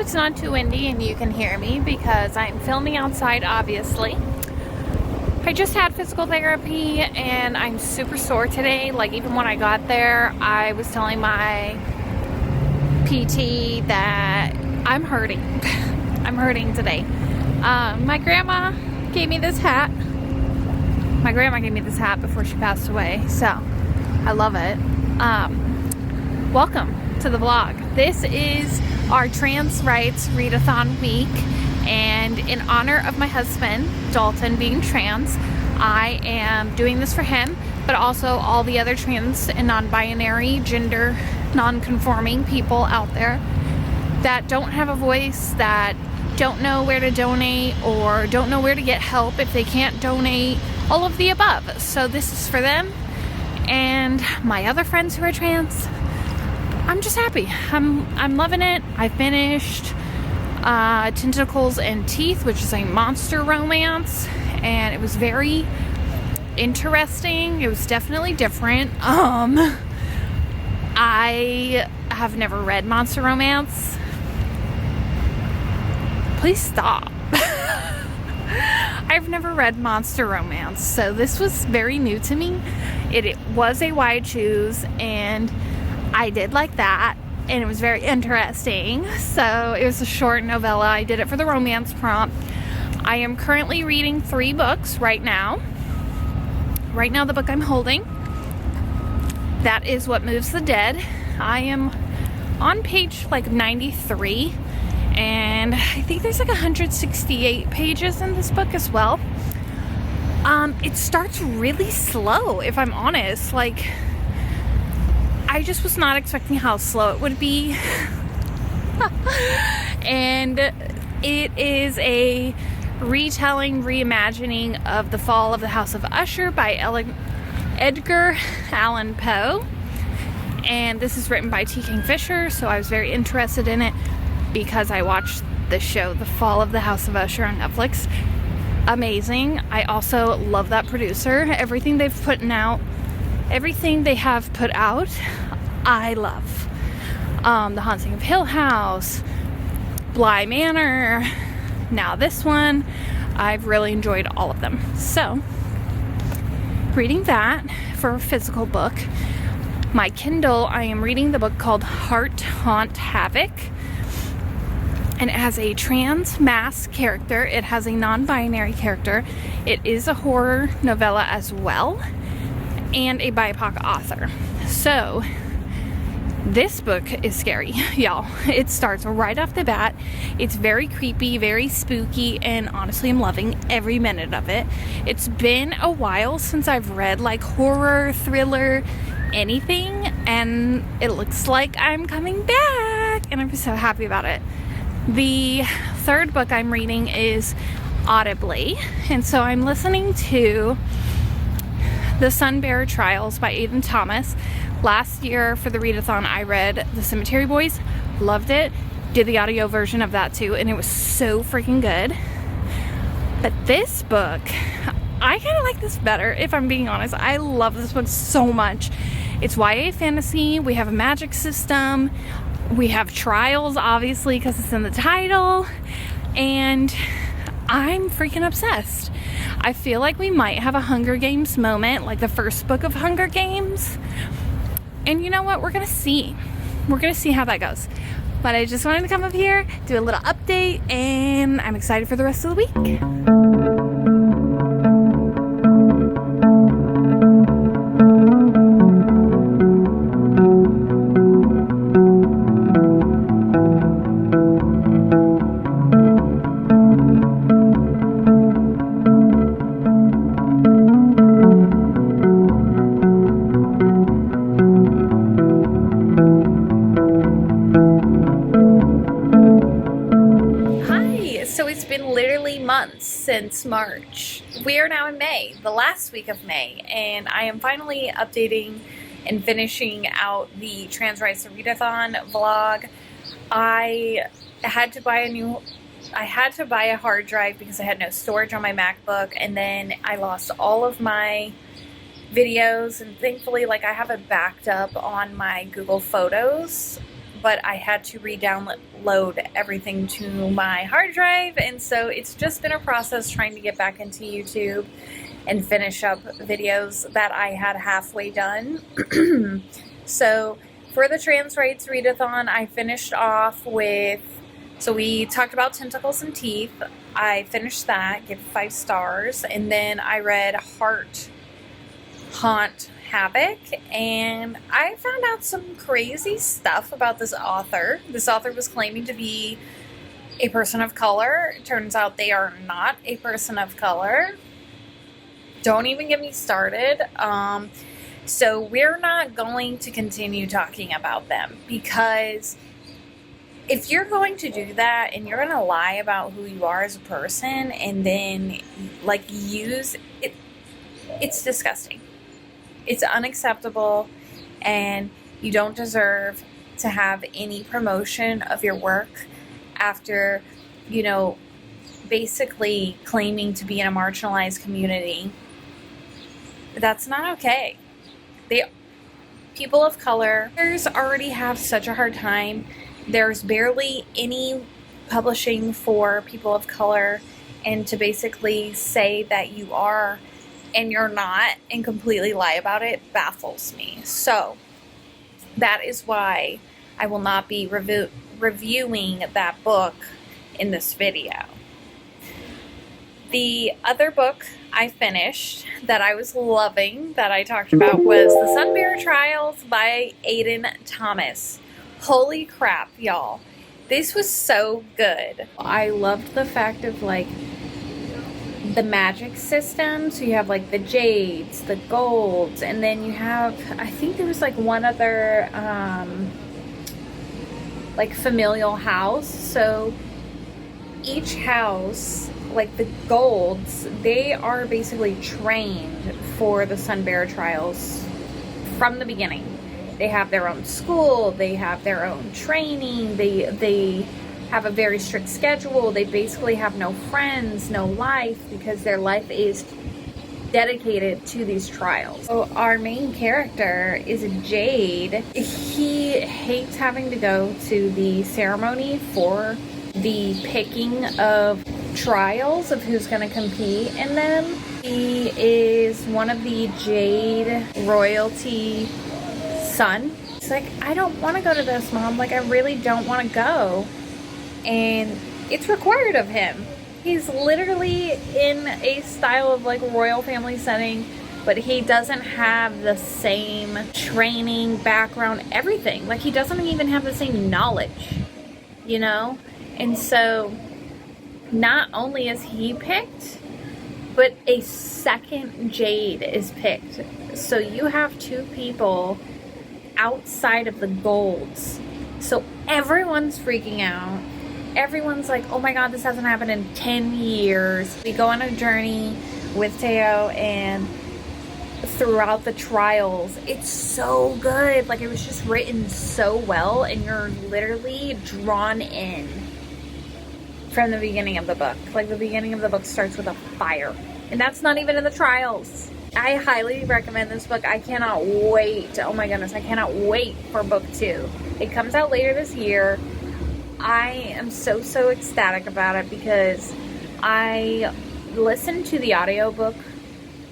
it's not too windy and you can hear me because I'm filming outside, obviously. I just had physical therapy and I'm super sore today. Like, even when I got there, I was telling my PT that I'm hurting. I'm hurting today. My grandma gave me this hat. My grandma gave me this hat before she passed away, so I love it. Welcome to the vlog. This is our Trans Rights Readathon week, and in honor of my husband, Dalton, being trans, I am doing this for him, but also all the other trans and non-binary, gender non-conforming people out there that don't have a voice, that don't know where to donate or don't know where to get help if they can't donate, all of the above. So this is for them and my other friends who are trans. I'm just happy. I'm loving it. I finished Tentacles and Teeth, which is a monster romance, and it was very interesting. It was definitely different. I have never read monster romance. Please stop. I've never read monster romance, so this was very new to me. It was a wide choose, and I did like that, and it was very interesting. So it was a short novella. I did it for the romance prompt. I am currently reading 3 books right now. Right now, the book I'm holding, that is What Moves the Dead. I am on page like 93, and I think there's like 168 pages in this book as well. It starts really slow, if I'm honest. Like, I just was not expecting how slow it would be. And it is a retelling, reimagining of The Fall of the House of Usher by Edgar Allan Poe. And this is written by T. Kingfisher, so I was very interested in it because I watched the show The Fall of the House of Usher on Netflix. Amazing. I also love that producer. Everything they have put out, I love. The Haunting of Hill House, Bly Manor, now this one. I've really enjoyed all of them. So, reading that for a physical book. My Kindle, I am reading the book called Heart Haunt Havoc. And it has a trans masked character. It has a non-binary character. It is a horror novella as well, and a BIPOC author. So this book is scary, y'all. It starts right off the bat. It's very creepy, very spooky, and honestly, I'm loving every minute of it. It's been a while since I've read like horror, thriller, anything, and it looks like I'm coming back, and I'm so happy about it. The 3rd book I'm reading is audibly, and so I'm listening to the Sunbearer Trials by Aiden Thomas. Last year for the readathon, I read The Cemetery Boys, loved it, did the audio version of that too, and it was so freaking good. But this book, I kind of like this better, if I'm being honest. I love this book so much. It's YA fantasy. We have a magic system. We have trials, obviously, because it's in the title, and I'm freaking obsessed. I feel like we might have a Hunger Games moment, like the first book of Hunger Games. And you know what? We're going to see. We're going to see how that goes. But I just wanted to come up here, do a little update, and I'm excited for the rest of the week. Months since March. We are now in May, the last week of May, and I am finally updating and finishing out the Trans Rights Readathon vlog. I had to buy a hard drive because I had no storage on my MacBook, and then I lost all of my videos, and thankfully, like, I have it backed up on my Google Photos, but I had to re-download everything to my hard drive, and so it's just been a process trying to get back into YouTube and finish up videos that I had halfway done. So for the Trans Rights Readathon, I finished off with, so we talked about Tentacles and Teeth. I finished that, gave it 5 stars, and then I read Haunt Havoc, and I found out some crazy stuff about this author. This author was claiming to be a person of color. It turns out they are not a person of color. Don't even get me started. So we're not going to continue talking about them, because if you're going to do that and you're going to lie about who you are as a person and then like use it, it's disgusting. It's unacceptable, and you don't deserve to have any promotion of your work after, you know, basically claiming to be in a marginalized community. That's not okay. People of color already have such a hard time. There's barely any publishing for people of color, and to basically say that you are and you're not and completely lie about it baffles me. So that is why I will not be reviewing that book in this video. The other book I finished that I was loving, that I talked about, was the Sunbearer Trials by Aiden Thomas. Holy crap, y'all. This was so good. I loved the fact of like the magic system. So you have like the jades, the golds, and then you have, I think there was like one other like familial house. So each house, like the golds, they are basically trained for the Sunbearer Trials from the beginning. They have their own school, they have their own training, they have a very strict schedule. They basically have no friends, no life, because their life is dedicated to these trials. So our main character is a Jade. He hates having to go to the ceremony for the picking of trials of who's going to compete in them. He is one of the Jade royalty son. He's like, I don't want to go to this, Mom. Like, I really don't want to go. And it's required of him. He's literally in a style of like royal family setting, but he doesn't have the same training, background, everything. Like, he doesn't even have the same knowledge, you know? And so not only is he picked, but a second Jade is picked. So you have 2 people outside of the golds. So everyone's freaking out. Everyone's like, oh my god, this hasn't happened in 10 years. We go on a journey with Teo, and throughout the trials, it's so good. Like, it was just written so well, and you're literally drawn in from the beginning of the book. Like, the beginning of the book starts with a fire, and that's not even in the trials. I highly recommend this book. I cannot wait. Oh my goodness, I cannot wait for book 2. It comes out later this year. I am so ecstatic about it because I listened to the audiobook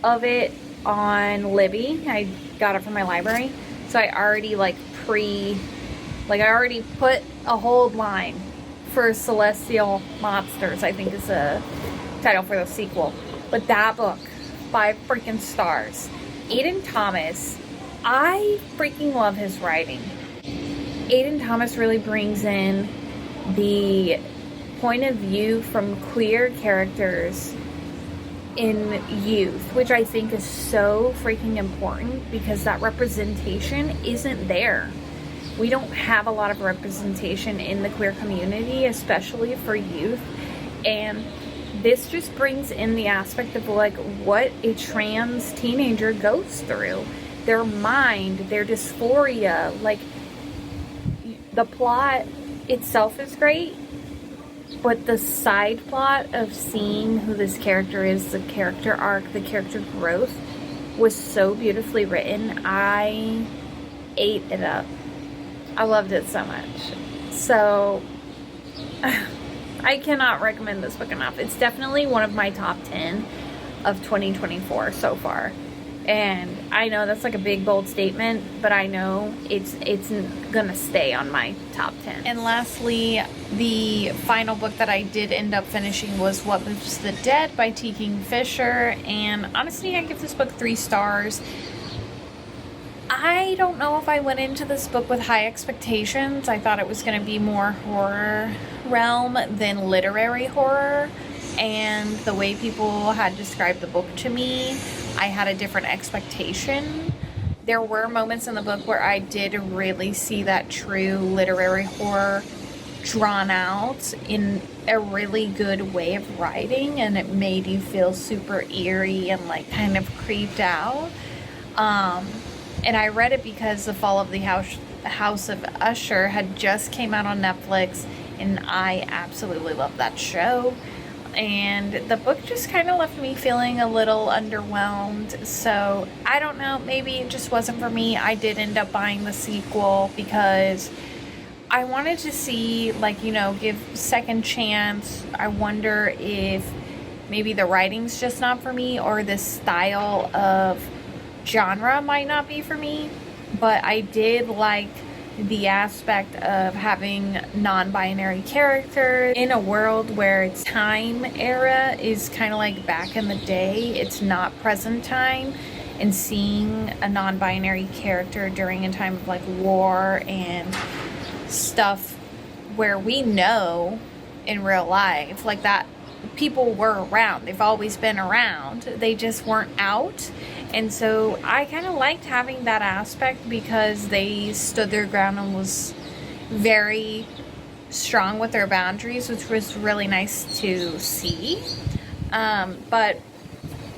of it on Libby. I got it from my library. So I already I already put a hold line for Celestial Monsters, I think is the title for the sequel. But that book, 5 freaking stars. Aiden Thomas, I freaking love his writing. Aiden Thomas really brings in the point of view from queer characters in youth, which I think is so freaking important because that representation isn't there. We don't have a lot of representation in the queer community, especially for youth, and this just brings in the aspect of like what a trans teenager goes through, their mind, their dysphoria. Like, the plot itself is great, but the side plot of seeing who this character is, the character arc, the character growth was so beautifully written. I ate it up. I loved it so much. So I cannot recommend this book enough. It's definitely one of my top 10 of 2024 so far. And I know that's like a big bold statement, but I know it's gonna stay on my top 10. And lastly, the final book that I did end up finishing was What Moves the Dead by T. Kingfisher, and honestly I give this book 3 stars. I don't know if I went into this book with high expectations. I thought it was going to be more horror realm than literary horror, and the way people had described the book to me, I had a different expectation. There were moments in the book where I did really see that true literary horror drawn out in a really good way of writing, and it made you feel super eerie and like kind of creeped out. And I read it because The Fall of the House of Usher had just came out on Netflix, and I absolutely love that show. And the book just kind of left me feeling a little underwhelmed. So I don't know, maybe it just wasn't for me. I did end up buying the sequel because I wanted to see, like, you know, give second chance. I wonder if maybe the writing's just not for me, or this style of genre might not be for me. But I did like the aspect of having non-binary characters in a world where its time era is kind of like back in the day. It's not present time, and seeing a non-binary character during a time of like war and stuff where we know in real life like that people were around. They've always been around. They just weren't out. And so I kind of liked having that aspect because they stood their ground and was very strong with their boundaries, which was really nice to see. But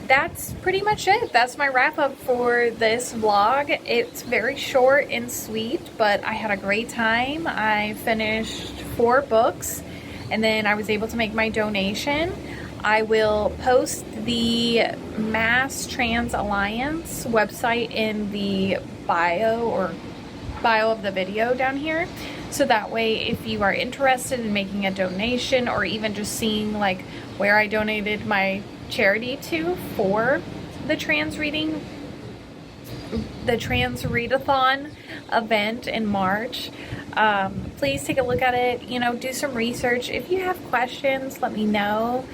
that's pretty much it. That's my wrap up for this vlog. It's very short and sweet, but I had a great time. I finished 4 books, and then I was able to make my donation. I will post the Mass Trans Alliance website in the bio of the video down here. So that way, if you are interested in making a donation, or even just seeing like where I donated my charity to for the Trans Readathon event in March, please take a look at it. You know, do some research. If you have questions, let me know.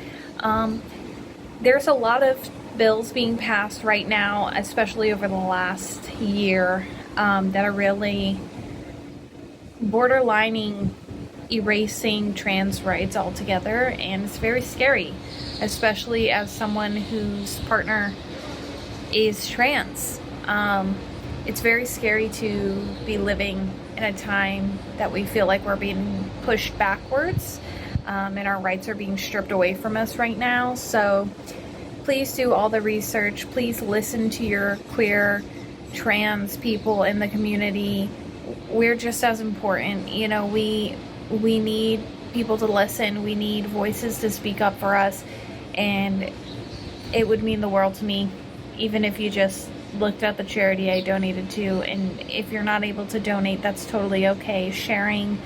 There's a lot of bills being passed right now, especially over the last year, that are really borderlining erasing trans rights altogether, and it's very scary, especially as someone whose partner is trans. It's very scary to be living in a time that we feel like we're being pushed backwards, and our rights are being stripped away from us right now. So please do all the research. Please listen to your queer trans people in the community. We're just as important. You know, we need people to listen. We need voices to speak up for us, and it would mean the world to me, even if you just looked at the charity I donated to. And if you're not able to donate, that's totally okay. Sharing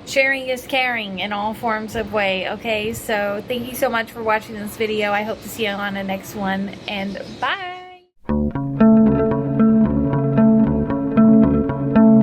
is caring in all forms of way, okay? So thank you so much for watching this video. I hope to see you on the next one, and bye!